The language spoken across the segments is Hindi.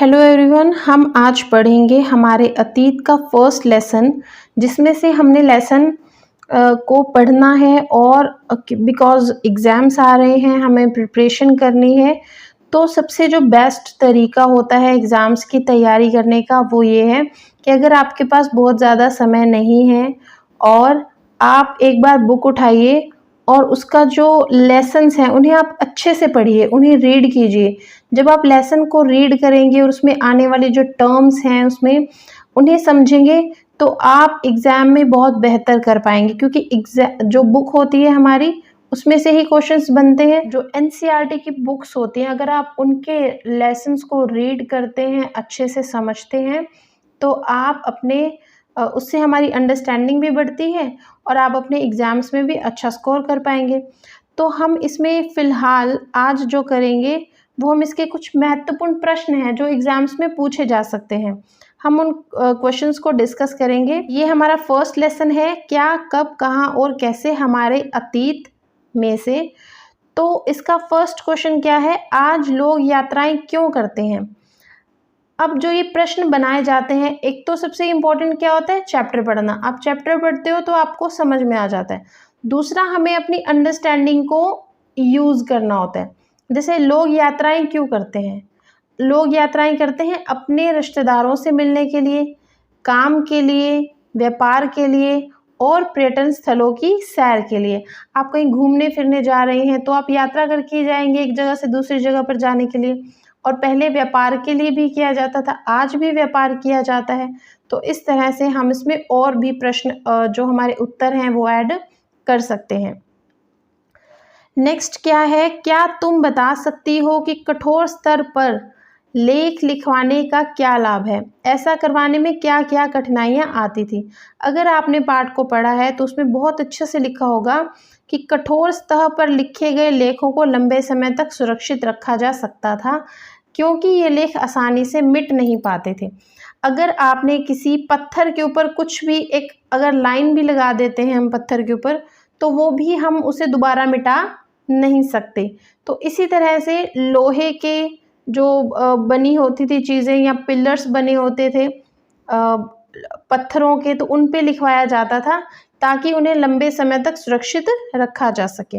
हेलो एवरीवन, हम आज पढ़ेंगे हमारे अतीत का फर्स्ट लेसन, जिसमें से हमने लेसन को पढ़ना है और बिकॉज़ एग्ज़ाम्स आ रहे हैं, हमें प्रिपरेशन करनी है। तो सबसे जो बेस्ट तरीका होता है एग्ज़ाम्स की तैयारी करने का वो ये है कि अगर आपके पास बहुत ज़्यादा समय नहीं है और आप एक बार बुक उठाइए और उसका जो लेसन्स हैं उन्हें आप अच्छे से पढ़िए, उन्हें रीड कीजिए। जब आप लेसन को रीड करेंगे और उसमें आने वाले जो टर्म्स हैं उसमें उन्हें समझेंगे तो आप एग्ज़ाम में बहुत बेहतर कर पाएंगे, क्योंकि जो बुक होती है हमारी उसमें से ही क्वेश्चंस बनते हैं। जो एनसीईआरटी की बुक्स होती हैं, अगर आप उनके लेसन्स को रीड करते हैं, अच्छे से समझते हैं, तो आप अपने उससे हमारी अंडरस्टैंडिंग भी बढ़ती है और आप अपने एग्ज़ाम्स में भी अच्छा स्कोर कर पाएंगे। तो हम इसमें फ़िलहाल आज जो करेंगे वो हम इसके कुछ महत्वपूर्ण प्रश्न हैं जो एग्ज़ाम्स में पूछे जा सकते हैं, हम उन क्वेश्चंस को डिस्कस करेंगे। ये हमारा फर्स्ट लेसन है, क्या, कब, कहाँ और कैसे हमारे अतीत में से। तो इसका फर्स्ट क्वेश्चन क्या है, आज लोग यात्राएं क्यों करते हैं। अब जो ये प्रश्न बनाए जाते हैं, एक तो सबसे इम्पोर्टेंट क्या होता है, चैप्टर पढ़ना। आप चैप्टर पढ़ते हो तो आपको समझ में आ जाता है। दूसरा, हमें अपनी अंडरस्टैंडिंग को यूज़ करना होता है। जैसे लोग यात्राएं क्यों करते हैं, लोग यात्राएं करते हैं अपने रिश्तेदारों से मिलने के लिए, काम के लिए, व्यापार के लिए और पर्यटन स्थलों की सैर के लिए। आप कहीं घूमने फिरने जा रहे हैं तो आप यात्रा करके जाएंगे एक जगह से दूसरी जगह पर जाने के लिए, और पहले व्यापार के लिए भी किया जाता था, आज भी व्यापार किया जाता है। तो इस तरह से हम इसमें और भी प्रश्न जो हमारे उत्तर हैं वो ऐड कर सकते हैं। नेक्स्ट क्या है, क्या तुम बता सकती हो कि कठोर स्तर पर लेख लिखवाने का क्या लाभ है, ऐसा करवाने में क्या क्या कठिनाइयाँ आती थी। अगर आपने पाठ को पढ़ा है तो उसमें बहुत अच्छे से लिखा होगा कि कठोर सतह पर लिखे गए लेखों को लंबे समय तक सुरक्षित रखा जा सकता था, क्योंकि ये लेख आसानी से मिट नहीं पाते थे। अगर आपने किसी पत्थर के ऊपर कुछ भी एक अगर लाइन भी लगा देते हैं हम पत्थर के ऊपर, तो वो भी हम उसे दोबारा मिटा नहीं सकते। तो इसी तरह से लोहे के जो बनी होती थी चीज़ें या पिलर्स बने होते थे पत्थरों के, तो उन पे लिखवाया जाता था ताकि उन्हें लंबे समय तक सुरक्षित रखा जा सके।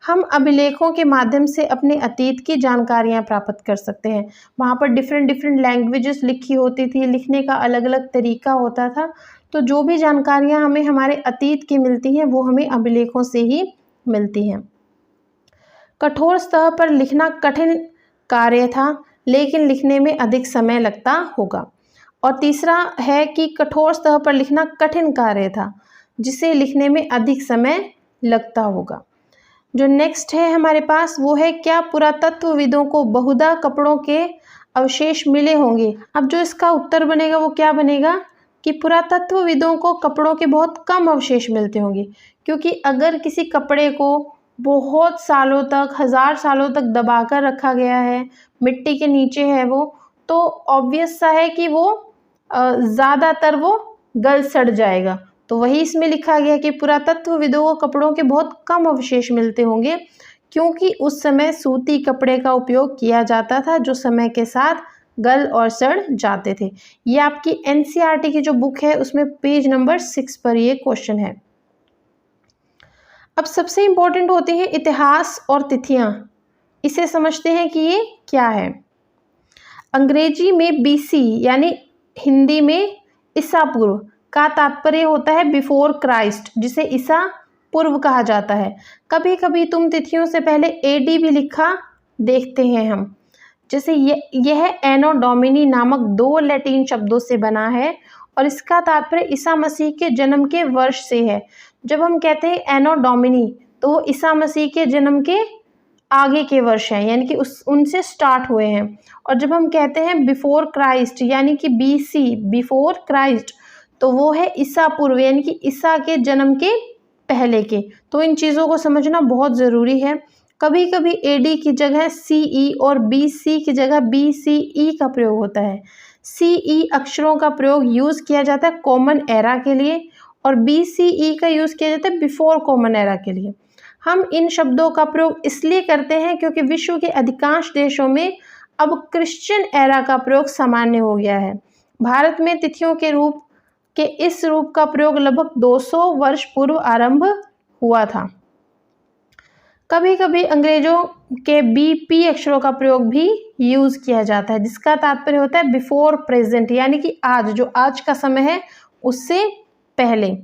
हम अभिलेखों के माध्यम से अपने अतीत की जानकारियाँ प्राप्त कर सकते हैं। वहाँ पर डिफरेंट लैंग्वेजेस लिखी होती थी, लिखने का अलग अलग तरीका होता था। तो जो भी जानकारियाँ हमें हमारे अतीत की मिलती हैं वो हमें अभिलेखों से ही मिलती हैं। कठोर सतह पर लिखना कठिन कार्य था, लेकिन लिखने में अधिक समय लगता होगा। और तीसरा है कि कठोर सतह पर लिखना कठिन कार्य था, जिसे लिखने में अधिक समय लगता होगा। जो नेक्स्ट है हमारे पास वो है, क्या पुरातत्वविदों को बहुधा कपड़ों के अवशेष मिले होंगे। अब जो इसका उत्तर बनेगा वो क्या बनेगा कि पुरातत्वविदों को कपड़ों के बहुत कम अवशेष मिलते होंगे, क्योंकि अगर किसी कपड़े को बहुत सालों तक, 1000 सालों तक दबाकर रखा गया है, मिट्टी के नीचे है वो, तो ऑब्वियस सा है कि वो ज़्यादातर वो गल सड़ जाएगा। तो वही इसमें लिखा गया कि पुरातत्वविदों को कपड़ों के बहुत कम अवशेष मिलते होंगे, क्योंकि उस समय सूती कपड़े का उपयोग किया जाता था जो समय के साथ गल और सड़ जाते थे। ये आपकी एनसीईआरटी की जो बुक है उसमें पेज नंबर 6 पर ये क्वेश्चन है। अब सबसे इम्पोर्टेंट होती है इतिहास और तिथियां, इसे समझते हैं कि ये क्या है। अंग्रेजी में बीसी यानी हिंदी में ईसा पूर्व का तात्पर्य होता है बिफोर क्राइस्ट, जिसे ईसा पूर्व कहा जाता है। कभी कभी तुम तिथियों से पहले एडी भी लिखा देखते हैं हम। जैसे यह एनो डोमिनी नामक 2 लैटिन शब्दों से बना है और इसका तात्पर्य ईसा मसीह के जन्म के वर्ष से है। जब हम कहते हैं एनो डोमिनी तो वो ईसा मसीह के जन्म के आगे के वर्ष हैं, यानी कि उनसे स्टार्ट हुए हैं। और जब हम कहते हैं बिफोर क्राइस्ट यानी कि बीसी बिफोर क्राइस्ट, तो वो है ईसा पूर्व यानी कि ईसा के जन्म के पहले के। तो इन चीज़ों को समझना बहुत ज़रूरी है। कभी कभी एडी की जगह सीई और बीसी की जगह बीसीई का प्रयोग होता है। सीई अक्षरों का प्रयोग यूज़ किया जाता है कॉमन एरा के लिए और बीसीई का यूज़ किया जाता है बिफोर कॉमन एरा के लिए। हम इन शब्दों का प्रयोग इसलिए करते हैं क्योंकि विश्व के अधिकांश देशों में अब क्रिश्चियन एरा का प्रयोग सामान्य हो गया है। भारत में तिथियों के इस रूप का प्रयोग लगभग 200 वर्ष पूर्व आरंभ हुआ था। कभी कभी अंग्रेजों के बीपी अक्षरों का प्रयोग भी यूज किया जाता है, जिसका तात्पर्य होता है बिफोर प्रेजेंट, यानी कि आज, जो आज का समय है उससे पहले।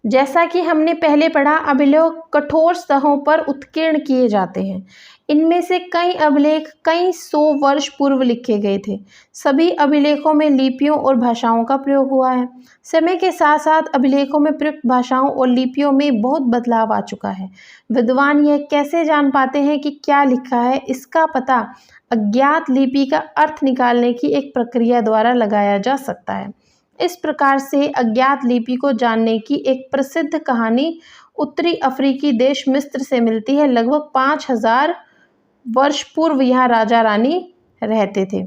जैसा कि हमने पहले पढ़ा, अभिलेख कठोर स्तहों पर उत्कीर्ण किए जाते हैं। इनमें से कई अभिलेख कई 100 वर्ष पूर्व लिखे गए थे। सभी अभिलेखों में लिपियों और भाषाओं का प्रयोग हुआ है। समय के साथ साथ अभिलेखों में प्रयुक्त भाषाओं और लिपियों में बहुत बदलाव आ चुका है। विद्वान यह कैसे जान पाते हैं कि क्या लिखा है? इसका पता अज्ञात लिपि का अर्थ निकालने की एक प्रक्रिया द्वारा लगाया जा सकता है। इस प्रकार से अज्ञात लिपि को जानने की एक प्रसिद्ध कहानी उत्तरी अफ्रीकी देश मिस्र से मिलती है। लगभग 5000 वर्ष पूर्व यहाँ राजा रानी रहते थे।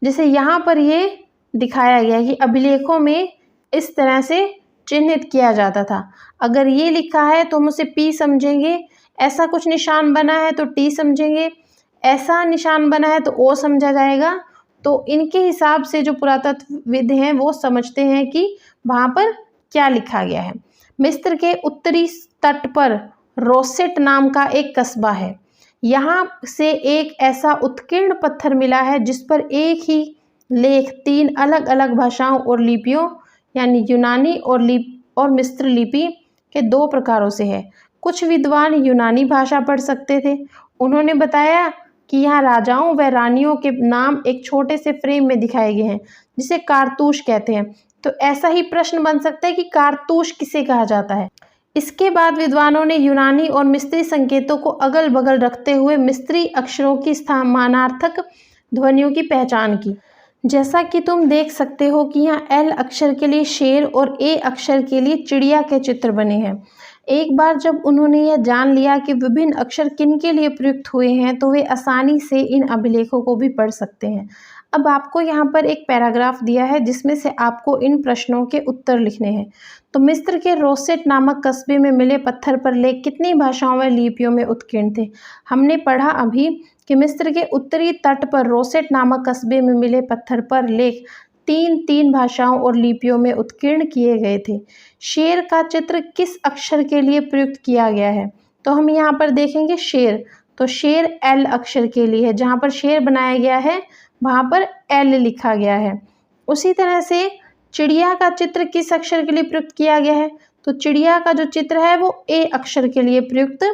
जैसे यहाँ पर ये दिखाया गया है कि अभिलेखों में इस तरह से चिन्हित किया जाता था। अगर ये लिखा है तो हम उसे पी समझेंगे, ऐसा कुछ निशान बना है तो टी समझेंगे, ऐसा निशान बना है तो ओ समझा जाएगा। तो इनके हिसाब से जो पुरातत्वविद हैं वो समझते हैं कि वहाँ पर क्या लिखा गया है। मिस्र के उत्तरी तट पर रोसेट नाम का एक कस्बा है। यहाँ से एक ऐसा उत्कीर्ण पत्थर मिला है जिस पर एक ही लेख 3 अलग अलग भाषाओं और लिपियों, यानी यूनानी और मिस्र लिपि के 2 प्रकारों से है। कुछ विद्वान यूनानी भाषा पढ़ सकते थे। उन्होंने बताया कि यहाँ राजाओं व रानियों के नाम एक छोटे से फ्रेम में दिखाए गए हैं, जिसे कारतूस कहते हैं। तो ऐसा ही प्रश्न बन सकता है कि कारतूस किसे कहा जाता है। इसके बाद विद्वानों ने यूनानी और मिस्री संकेतों को अगल बगल रखते हुए मिस्री अक्षरों की समानार्थक ध्वनियों की पहचान की। जैसा कि तुम देख सकते हो कि यहाँ एल अक्षर के लिए शेर और ए अक्षर के लिए चिड़िया के चित्र बने हैं। एक बार जब उन्होंने यह जान लिया कि विभिन्न अक्षर किन के लिए प्रयुक्त हुए हैं, तो वे आसानी से इन अभिलेखों को भी पढ़ सकते हैं। अब आपको यहाँ पर एक पैराग्राफ दिया है जिसमें से आपको इन प्रश्नों के उत्तर लिखने हैं। तो मिस्र के रोसेट नामक कस्बे में मिले पत्थर पर लेख कितनी भाषाओं व लिपियों में उत्कीर्ण थे? हमने पढ़ा अभी कि मिस्र के उत्तरी तट पर रोसेट नामक कस्बे में मिले पत्थर पर लेख 3 भाषाओं और लिपियों में उत्कीर्ण किए गए थे। शेर का चित्र किस अक्षर के लिए प्रयुक्त किया गया है? तो हम यहाँ पर देखेंगे शेर, तो शेर एल अक्षर के लिए है। जहाँ पर शेर बनाया गया है वहाँ पर एल लिखा गया है। उसी तरह से चिड़िया का चित्र किस अक्षर के लिए प्रयुक्त किया गया है? तो चिड़िया का जो चित्र है वो ए अक्षर के लिए प्रयुक्त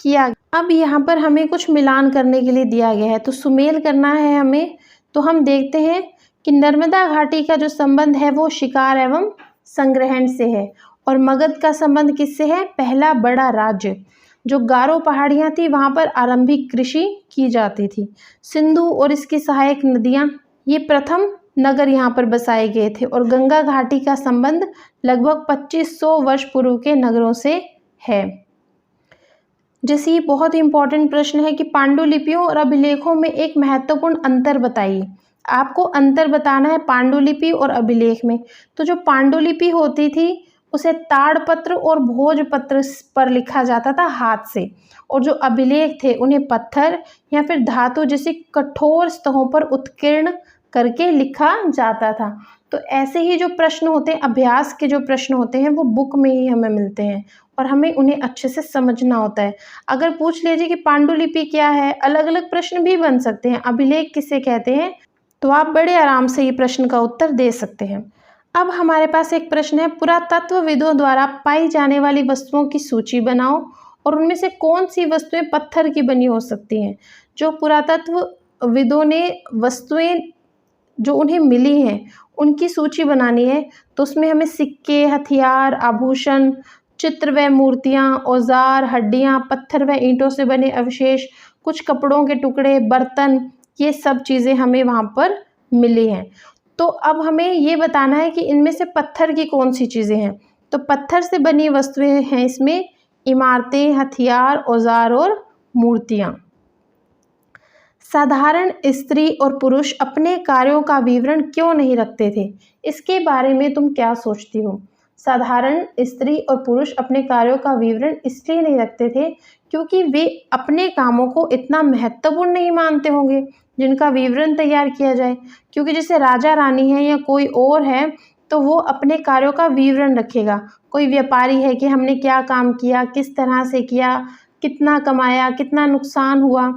किया गया। अब यहाँ पर हमें कुछ मिलान करने के लिए दिया गया है, तो सुमेल करना है हमें। तो हम देखते हैं कि नर्मदा घाटी का जो संबंध है वो शिकार एवं संग्रहण से है, और मगध का संबंध किससे है? पहला बड़ा राज्य। जो गारो पहाड़ियाँ थी वहाँ पर आरंभिक कृषि की जाती थी। सिंधु और इसकी सहायक नदियाँ, ये प्रथम नगर यहाँ पर बसाए गए थे। और गंगा घाटी का संबंध लगभग 2500 वर्ष पूर्व के नगरों से है। जैसे ये बहुत ही इंपॉर्टेंट प्रश्न है कि पांडुलिपियों और अभिलेखों में एक महत्वपूर्ण अंतर बताइए। आपको अंतर बताना है पांडुलिपि और अभिलेख में। तो जो पांडुलिपि होती थी उसे ताड़पत्र और भोजपत्र पर लिखा जाता था हाथ से, और जो अभिलेख थे उन्हें पत्थर या फिर धातु जैसी कठोर स्तहों पर उत्कीर्ण करके लिखा जाता था। तो ऐसे ही जो प्रश्न होते हैं, अभ्यास के जो प्रश्न होते हैं, वो बुक में ही हमें मिलते हैं और हमें उन्हें अच्छे से समझना होता है। अगर पूछ लीजिए कि पांडुलिपि क्या है, अलग अलग प्रश्न भी बन सकते हैं, अभिलेख किसे कहते हैं, तो आप बड़े आराम से ये प्रश्न का उत्तर दे सकते हैं। अब हमारे पास एक प्रश्न है, पुरातत्वविदों द्वारा पाई जाने वाली वस्तुओं की सूची बनाओ और उनमें से कौन सी वस्तुएं पत्थर की बनी हो सकती हैं। जो पुरातत्वविदों ने वस्तुएं जो उन्हें मिली हैं उनकी सूची बनानी है। तो उसमें हमें सिक्के, हथियार, आभूषण, चित्र व मूर्तियाँ, औजार, हड्डियाँ, पत्थर व ईंटों से बने अवशेष, कुछ कपड़ों के टुकड़े, बर्तन, ये सब चीज़ें हमें वहाँ पर मिली हैं। तो अब हमें ये बताना है कि इनमें से पत्थर की कौन सी चीज़ें हैं। तो पत्थर से बनी वस्तुएं हैं इसमें इमारतें, हथियार, औजार और मूर्तियाँ। साधारण स्त्री और पुरुष अपने कार्यों का विवरण क्यों नहीं रखते थे? इसके बारे में तुम क्या सोचती हो? साधारण स्त्री और पुरुष अपने कार्यों का विवरण इसलिए नहीं रखते थे क्योंकि वे अपने कामों को इतना महत्वपूर्ण नहीं मानते होंगे जिनका विवरण तैयार किया जाए। क्योंकि जैसे राजा रानी है या कोई और है तो वो अपने कार्यों का विवरण रखेगा। कोई व्यापारी है कि हमने क्या काम किया, किस तरह से किया, कितना कमाया, कितना नुकसान हुआ।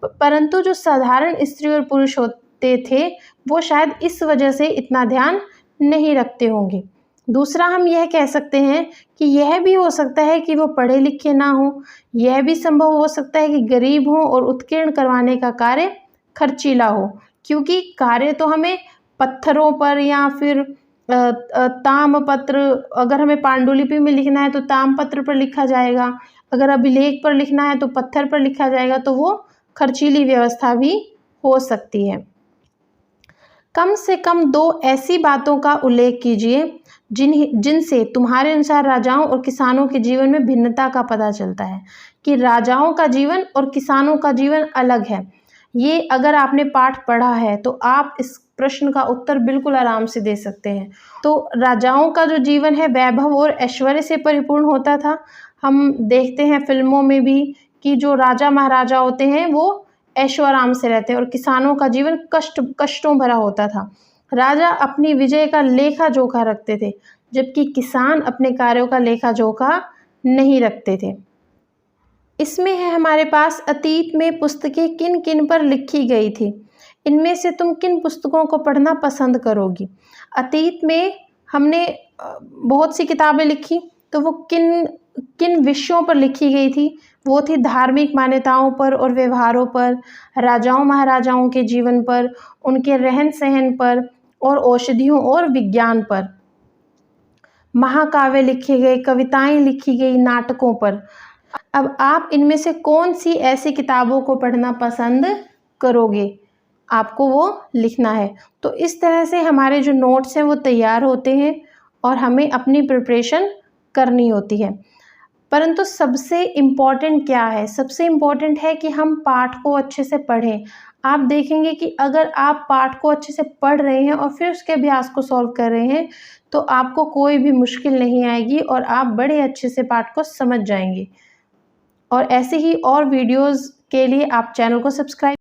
परंतु जो साधारण स्त्री और पुरुष होते थे वो शायद इस वजह से इतना ध्यान नहीं रखते होंगे। दूसरा हम यह कह सकते हैं कि यह भी हो सकता है कि वो पढ़े लिखे ना हो, यह भी संभव हो सकता है कि गरीब हों और उत्कीर्ण करवाने का कार्य खर्चीला हो, क्योंकि कार्य तो हमें पत्थरों पर या फिर ताम्रपत्र, अगर हमें पांडुलिपि में लिखना है तो ताम्रपत्र पर लिखा जाएगा, अगर अभिलेख पर लिखना है तो पत्थर पर लिखा जाएगा, तो वो खर्चीली व्यवस्था भी हो सकती है। कम से कम 2 ऐसी बातों का उल्लेख कीजिए जिनसे तुम्हारे अनुसार राजाओं और किसानों के जीवन में भिन्नता का पता चलता है, कि राजाओं का जीवन और किसानों का जीवन अलग है। ये अगर आपने पाठ पढ़ा है तो आप इस प्रश्न का उत्तर बिल्कुल आराम से दे सकते हैं। तो राजाओं का जो जीवन है वैभव और ऐश्वर्य से परिपूर्ण होता था। हम देखते हैं फिल्मों में भी कि जो राजा महाराजा होते हैं वो ऐशो आराम से रहते हैं और किसानों का जीवन कष्टों भरा होता था। राजा अपनी विजय का लेखा जोखा रखते थे, जबकि किसान अपने कार्यों का लेखा जोखा नहीं रखते थे। इसमें है हमारे पास अतीत में पुस्तकें किन किन पर लिखी गई थी। इनमें से तुम किन पुस्तकों को पढ़ना पसंद करोगी। अतीत में हमने बहुत सी किताबें लिखी, तो वो किन किन विषयों पर लिखी गई थी। वो थी धार्मिक मान्यताओं पर और व्यवहारों पर, राजाओं महाराजाओं के जीवन पर, उनके रहन सहन पर और औषधियों और विज्ञान पर। महाकाव्य लिखे गए, कविताएं लिखी गई, नाटकों पर। अब आप इनमें से कौन सी ऐसी किताबों को पढ़ना पसंद करोगे, आपको वो लिखना है। तो इस तरह से हमारे जो नोट्स हैं वो तैयार होते हैं और हमें अपनी प्रिपरेशन करनी होती है। परंतु सबसे इम्पॉर्टेंट क्या है? सबसे इम्पॉर्टेंट है कि हम पाठ को अच्छे से पढ़ें। आप देखेंगे कि अगर आप पाठ को अच्छे से पढ़ रहे हैं और फिर उसके अभ्यास को सॉल्व कर रहे हैं तो आपको कोई भी मुश्किल नहीं आएगी और आप बड़े अच्छे से पाठ को समझ जाएंगे। और ऐसे ही और वीडियोज़ के लिए आप चैनल को सब्सक्राइब